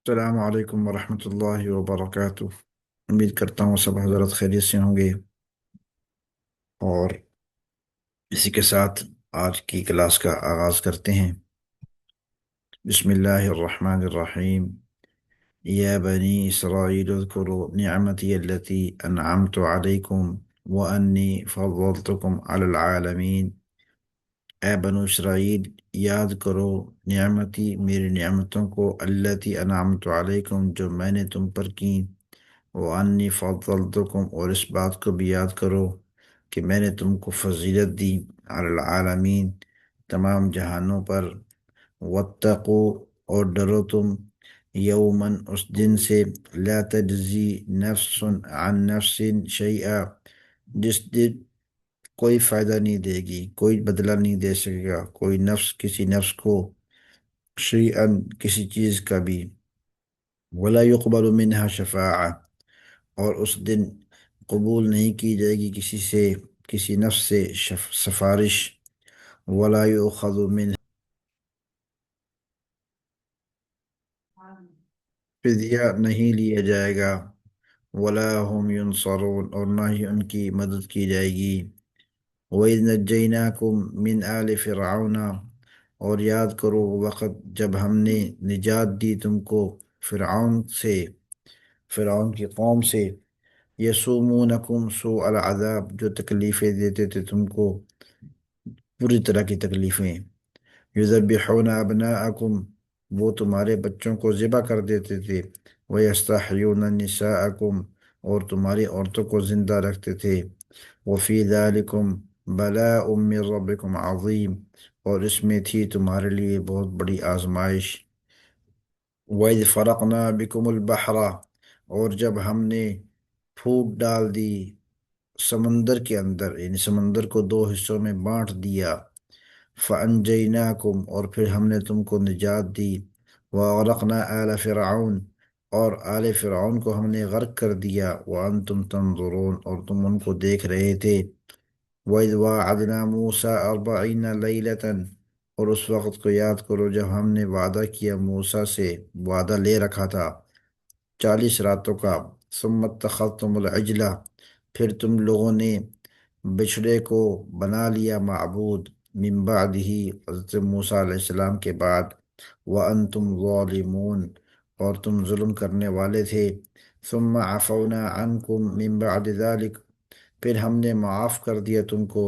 السلام علیکم ورحمۃ اللہ وبرکاتہ۔ امید کرتا ہوں سب حضرت خیریت سے ہوں گے، اور اسی کے ساتھ آج کی کلاس کا آغاز کرتے ہیں۔ بسم اللہ الرحمن الرحیم۔ یا بنی اسرائیل اذکروا نعمتی التي انعمت علیکم وانی فضلتکم علی العالمین۔ اے بنو اسرائیل، یاد کرو نعمتی، میری نعمتوں کو، التي انعمت علیکم، جو میں نے تم پر کی، وَأَنِّي فَضَّلْتُكُمْ، اور اس بات کو بھی یاد کرو کہ میں نے تم کو فضیلت دی، علی العالمین، تمام جہانوں پر۔ وَاتَّقُوا، اور ڈرو تم، یوماً، اس دن سے، لا تجزی نفس عن نفس شیئا، جس دن کوئی فائدہ نہیں دے گی، کوئی بدلہ نہیں دے سکے گا کوئی نفس کسی نفس کو، شیئا، کسی چیز کا بھی، ولا يقبل منها شفاعہ، اور اس دن قبول نہیں کی جائے گی کسی سے، کسی نفس سے سفارش، ولا یؤخذ من، فدیہ نہیں لیا جائے گا، ولا هم ینصرون، اور نہ ہی ان کی مدد کی جائے گی۔ وَإِذْ نَجَّيْنَاكُمْ مِنْ آلِ فِرْعَوْنَ، اور یاد کرو وقت جب ہم نے نجات دی تم کو فرعون سے، فرعون کی قوم سے، یسومونکم سوء العذاب، جو تکلیفیں دیتے تھے تم کو، پوری طرح کی تکلیفیں، یذبحون ابناءکم، وہ تمہارے بچوں کو ذبح کر دیتے تھے، ویستحیون نساءکم، اور تمہاری عورتوں کو زندہ رکھتے تھے، وفی ذالکم بلاء من ربکم عظیم، اور اس میں تھی تمہارے لیے بہت بڑی آزمائش۔ وَإِذْ فَرَقْنَا بِكُمُ الْبَحْرَ، اور جب ہم نے پھوٹ ڈال دی سمندر کے اندر، یعنی سمندر کو دو حصوں میں بانٹ دیا، فَأَنْجَيْنَاكُمْ، اور پھر ہم نے تم کو نجات دی، وَأَغْرَقْنَا آلَ فِرْعَوْنَ، اور آل فرعون کو ہم نے غرق کر دیا، وَأَنْتُمْ تَنْظُرُونَ، اور تم ان کو دیکھ رہے تھے۔ وَإِذْ وَاعَدْنَا مُوسَىٰ 40 لَيْلَةً، اور اس وقت کو یاد کرو جب ہم نے وعدہ کیا موسیٰ سے، وعدہ لے رکھا تھا 40 راتوں کا، ثم اتخذتم العجلہ، پھر تم لوگوں نے بچھڑے کو بنا لیا معبود، من بعدہ، حضرت موسیٰ علیہ السلام کے بعد، وانتم ظالمون، اور تم ظلم کرنے والے تھے، ثم عفونا عنکم من بعد ذلک، پھر ہم نے معاف کر دیا تم کو،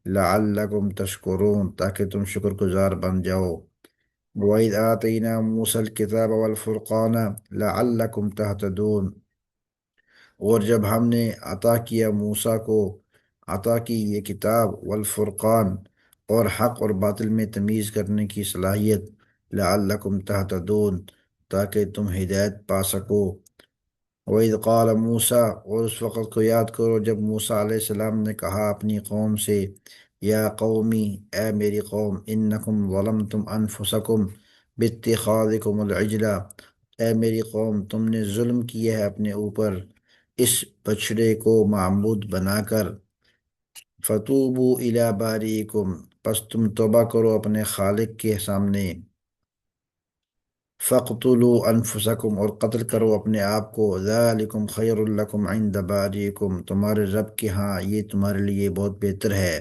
لعلکم تشکرون، تاکہ تم شکر گزار بن جاؤ۔ وَإِذْ آتَيْنَا مُوسَى الْكِتَابَ وَالْفُرْقَانَ لَعَلَّكُمْ تَهْتَدُونَ، اور جب ہم نے عطا کیا موسیٰ کو، عطا کی یہ کتاب، والفرقان، اور حق اور باطل میں تمیز کرنے کی صلاحیت، لعلکم تہتدون، تاکہ تم ہدایت پا سکو۔ وَإِذْ قَالَ مُوسَىٰ، اور اس وقت کو یاد کرو جب موسیٰ علیہ السلام نے کہا اپنی قوم سے، یا قومی، اے میری قوم، انکم ظلمتم انفسکم باتخاذکم العجلہ، اے میری قوم، تم نے ظلم کیا ہے اپنے اوپر اس بچڑے کو معبود بنا کر، فتوبوا الی باریکم، پس تم توبہ کرو اپنے خالق کے سامنے، فَاقْتُلُوا أَنفُسَكُمْ، اور قتل کرو اپنے آپ کو، ذَلِكُمْ خَيْرٌ لَكُمْ عِنْدَ بَارِئِكُمْ، تمہارے رب کے ہاں یہ تمہارے لیے بہت بہتر ہے،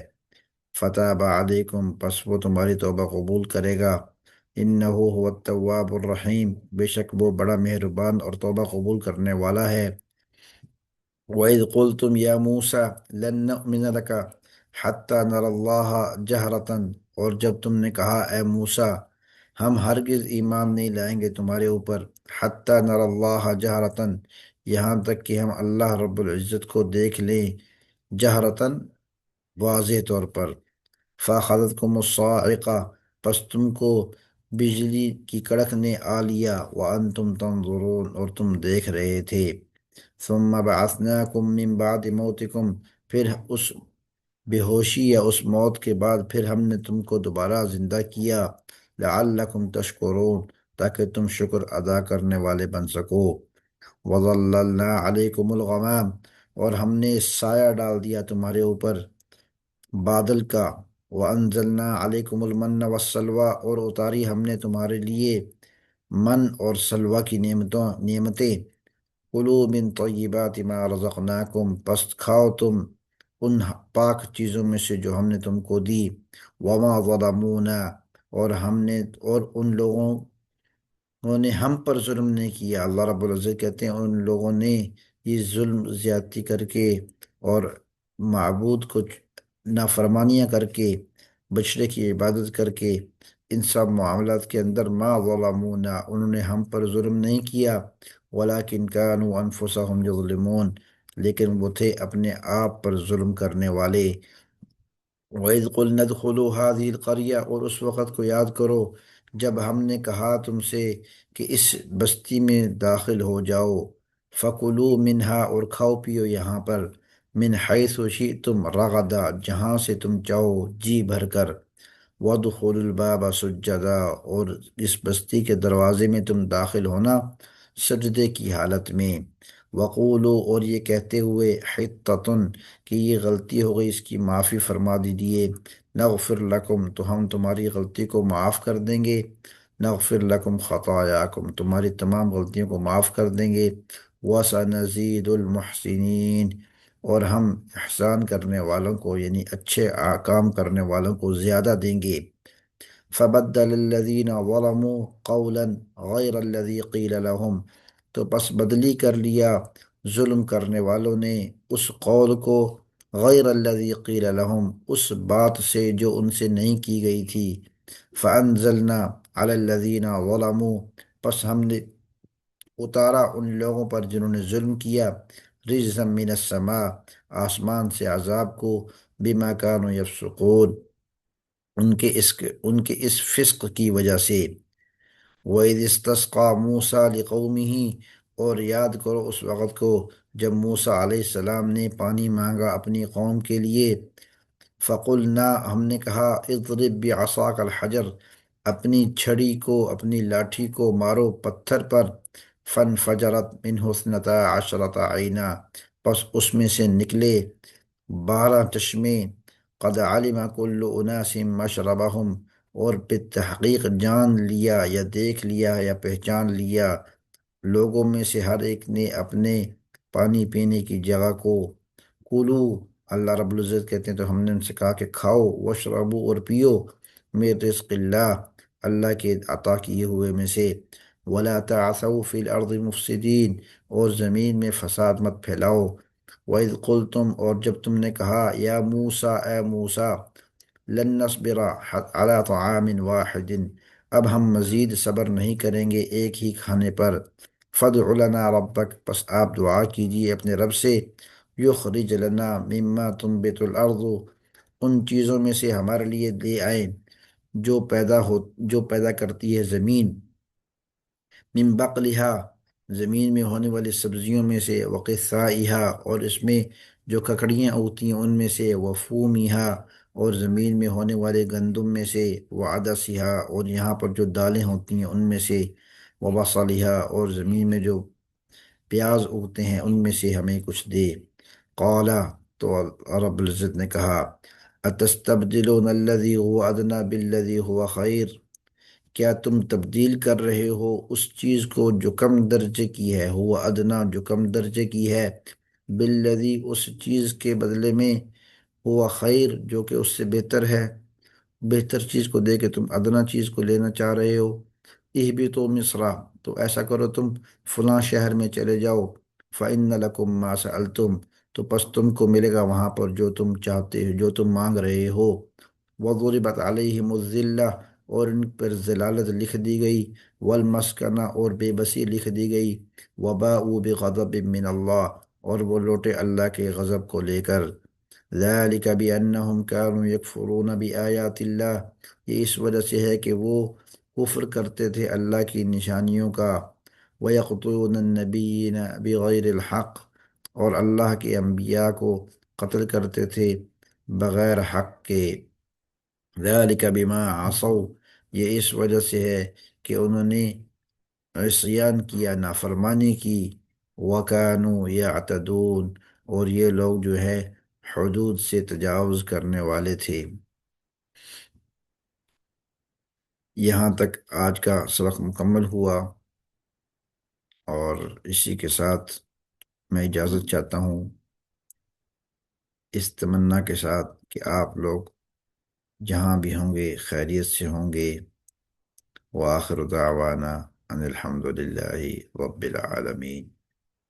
فَتَابَ عَلَيْكُمْ، پس وہ تمہاری توبہ قبول کرے گا، إِنَّهُ هُوَ التَّوَّابُ الرَّحِيمُ، بے شک وہ بڑا مہربان اور توبہ قبول کرنے والا ہے۔ وَإِذْ قُلْتُمْ يَا مُوسَىٰ لَن نُّؤْمِنَ لَكَ حَتَّىٰ نَرَى اللَّهَ جَهْرَةً، اور جب تم نے کہا اے موسیٰ، ہم ہرگز ایمان نہیں لائیں گے تمہارے اوپر، حَتَّىٰ نَرَى اللَّهَ جَهْرَةً، یہاں تک کہ ہم اللہ رب العزت کو دیکھ لیں، جہرتاً، واضح طور پر، فَأَخَذَتْكُمُ الصَّاعِقَةُ، پس تم کو بجلی کی کڑک نے آ لیا، وَأَنْتُمْ تَنْظُرُونَ، اور تم دیکھ رہے تھے، ثُمَّ بَعَثْنَاكُمْ مِنْ بَعْدِ مَوْتِكُمْ، پھر اس بے ہوشی یا اس موت کے بعد پھر ہم نے تم کو دوبارہ زندہ کیا، لعلکم تشکرون، تاکہ تم شکر ادا کرنے والے بن سکو۔ وَظَلَّلْنَا عَلَيْكُمُ الْغَمَامَ، اور ہم نے سایہ ڈال دیا تمہارے اوپر بادل کا، وَأَنزَلْنَا عَلَيْكُمُ الْمَنَّ وَالسَّلْوَىٰ، اور اتاری ہم نے تمہارے لیے من اور سلوہ کی نعمتیں، کلو من طیبات ما رزقناکم، پس کھاؤ تم ان پاک چیزوں میں سے جو ہم نے تم کو دی، وما ظلمونا، اور ہم نے اور ان لوگوں انہوں نے ہم پر ظلم نہیں کیا۔ اللہ رب العزت کہتے ہیں ان لوگوں نے یہ ظلم زیادتی کر کے اور معبود کو نافرمانیاں کر کے، بچڑے کی عبادت کر کے، ان سب معاملات کے اندر ما ظلمونا، انہوں نے ہم پر ظلم نہیں کیا، ولیکن کانوا انفسہم یظلمون، لیکن وہ تھے اپنے آپ پر ظلم کرنے والے۔ وَإِذْ قُلْنَا ادْخُلُوا هَٰذِهِ الْقَرْيَةَ، اور اس وقت کو یاد کرو جب ہم نے کہا تم سے کہ اس بستی میں داخل ہو جاؤ، فَكُلُوا مِنْهَا، اور کھاؤ پیو یہاں پر، مِنْ حَيْثُ شِئْتُمْ رَغَدًا، جہاں سے تم چاہو جی بھر کر، وَادْخُلُوا الْبَابَ سُجَّدًا، اور اس بستی کے دروازے میں تم داخل ہونا سجدے کی حالت میں، وقولو، اور یہ کہتے ہوئے، حطۃ، کہ یہ غلطی ہو گئی اس کی معافی فرما دیجیے، نغفر لکم، تو ہم تمہاری غلطی کو معاف کر دیں گے، نغفر لکم خطایاکم، تمہاری تمام غلطیوں کو معاف کر دیں گے، وسنزید المحسنین، اور ہم احسان کرنے والوں کو یعنی اچھے کام کرنے والوں کو زیادہ دیں گے۔ فبدل الذین ظلموا قولا غیر الذی قیل لهم، تو پس بدلی کر لیا ظلم کرنے والوں نے اس قول کو، غیر الذی قیل لهم، اس بات سے جو ان سے نہیں کی گئی تھی، فانزلنا علی الذین ظلموا، پس ہم نے اتارا ان لوگوں پر جنہوں نے ظلم کیا، رجزا من السماء، آسمان سے عذاب کو، بما کانوا یفسقون، ان کے اس فسق کی وجہ سے۔ وَإِذِ اسْتَسْقَىٰ مُوسَىٰ لِقَوْمِهِ، اور یاد کرو اس وقت کو جب موسیٰ علیہ السلام نے پانی مانگا اپنی قوم کے لیے، فَقُلْنَا، ہم نے کہا، اضرب بعصاک الحجر، اپنی چھڑی کو، اپنی لاٹھی کو مارو پتھر پر، فانفجرت منہ اثنتا عشرۃ عینا، پس اس میں سے نکلے 12 چشمے، قد علم کل اناس مشربہم، اور بالتحقیق جان لیا یا دیکھ لیا یا پہچان لیا لوگوں میں سے ہر ایک نے اپنے پانی پینے کی جگہ کو، کولو، اللہ رب العزت کہتے ہیں تو ہم نے ان سے کہا کہ کھاؤ، وشربو، اور پیو، من رزق اللہ، اللہ کے عطا کیے ہوئے میں سے، ولا تعثوا فی الارض مفسدین، اور زمین میں فساد مت پھیلاؤ، وَإِذْ قُلْتُمْ، اور جب تم نے کہا، یا موسیٰ، اے موسیٰ، لن نصبر علی طعام واحد، اب ہم مزید صبر نہیں کریں گے ایک ہی کھانے پر، فادع لنا ربک، پس آپ دعا کیجیے اپنے رب سے، یخرج لنا مما تنبت الارض، ان چیزوں میں سے ہمارے لیے لے آئیں جو پیدا کرتی ہے زمین، من بقلہا، زمین میں ہونے والی سبزیوں میں سے، وقثائہا، اور اس میں جو ککڑیاں اگتی ہیں ان میں سے، وفومہا، اور زمین میں ہونے والے گندم میں سے، وعدسہا، اور یہاں پر جو دالیں ہوتی ہیں ان میں سے، وبصلہا، اور زمین میں جو پیاز اگتے ہیں ان میں سے ہمیں کچھ دے۔ قالا، تو رب العزت نے کہا، اتستبدلون الذی هو ادنی بالذی هو خیر، کیا تم تبدیل کر رہے ہو اس چیز کو جو کم درجے کی ہے، ہوا ادنا، جو کم درجے کی ہے، بالذی، اس چیز کے بدلے میں، ہوا خیر، جو کہ اس سے بہتر ہے، بہتر چیز کو دے کے تم ادنا چیز کو لینا چاہ رہے ہو۔ اہبطوا مصر، تو ایسا کرو تم فلاں شہر میں چلے جاؤ، فإن لکم ما سألتم، تو پس تم کو ملے گا وہاں پر جو تم چاہتے ہو، جو تم مانگ رہے ہو، وضربت علیہم الذلہ، اور ان پر ذلالت لکھ دی گئی، والمسکنہ، اور بے بسی لکھ دی گئی، وباءوا بغضب من اللہ، اور وہ لوٹے اللہ کے غضب کو لے کر، ذالک بأنہم کانوا یکفرون بآیات اللہ، یہ اس وجہ سے ہے کہ وہ کفر کرتے تھے اللہ کی نشانیوں کا، وَيَقْتُلُونَ النَّبِيِّينَ بِغَيْرِ الْحَقِّ، اور اللہ کے انبیاء کو قتل کرتے تھے بغیر حق کے، ذَلِكَ بِمَا عَصَوْا، یہ اس وجہ سے ہے کہ انہوں نے عصیان کیا، نافرمانی کی، وَكَانُوا يَعْتَدُونَ، اور یہ لوگ جو ہے حدود سے تجاوز کرنے والے تھے۔ یہاں تک آج کا سبق مکمل ہوا، اور اسی کے ساتھ میں اجازت چاہتا ہوں، اس تمنا کے ساتھ کہ آپ لوگ جہاں بھی ہوں گے خیریت سے ہوں گے۔ وآخر دعوانا ان الحمد للہ رب العالمین۔